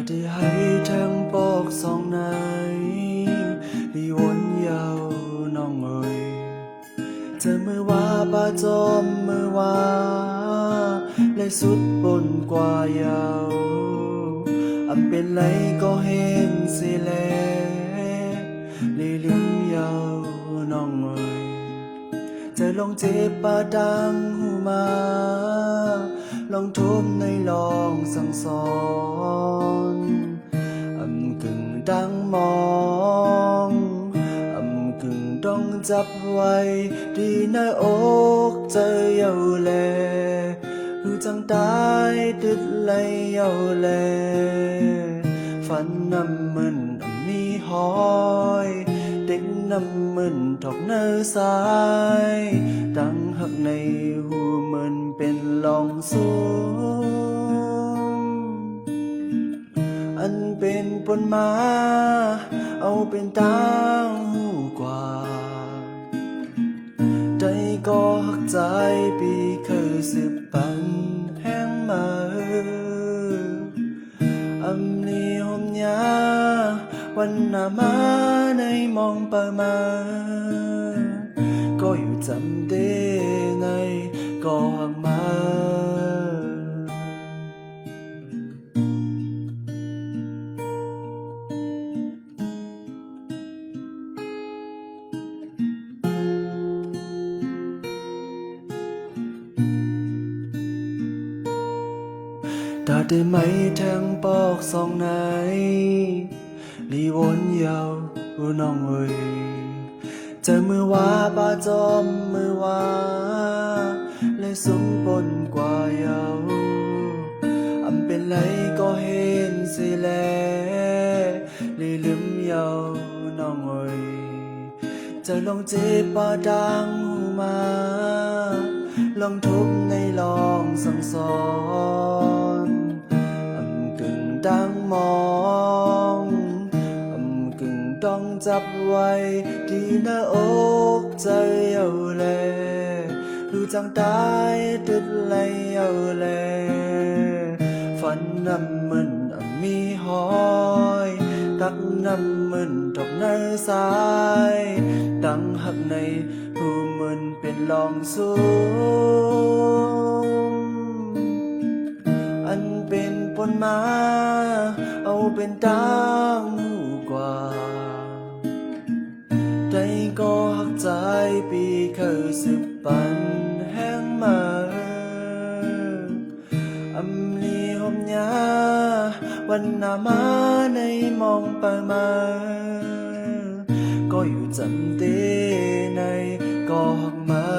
để hay thang bọc song này điวนยาวน้องเอ๋ยเธอมือว่าป้าจอมมือว่าและสุดบนกว่ายาวอำเป็นไรก็เห็นสิแลลีลืมยาวน้องเอ๋ยเธอลองเจ็บปาดังหูมาลองทุบในลองสั่งสอนกึ่งดังมองกึ่งต้องจับไว้ดีหน้าอกเจอเยาแลรู้จังตายติดเลยเยาแลฝันน้ำมึนมีหอยเด็กน้ำมึนถกเนื้อสายดังหักในหูมึนเป็นลองสูงอันเป็นปนมาเอาเป็นตังหูกว่าใจก็หักใจปีเคยสืบปันแห้งมาอำลีหอมยาวันหน้ามาในมองไปมาก็อยู่จำได้ในก็หักมาถ้าได้ไหมแทงปอกสองไหนลีวนยาวน้องเอ๋ยเจอมือว่าป้าจอมมือว่าเลยสมปนกว่ายาวอำเป็นไรก็เห็นสิแลลีลืมยาวน้องเอ๋ยเจะลองเจ็บปาดังหูมาลองทุบในลองสั่งสอนกึ่งดังมองกึ่งต้องจับไว้ที่หน้าอกใจเอาแลรู้จังตายติดเลยเอาแลฝันน้ำมึนมีหอยตักน้ำมึนตกในสายดังหักในหูมึนเป็นลองสูงอันเป็นปนมาเอาเป็นตังหูกว่าใจก็หักใจปีเคยสืบปันแห้งมาอำลีหอมยาวันหน้ามาในมองไปมาก็อยู่จำได้ในก็หักมา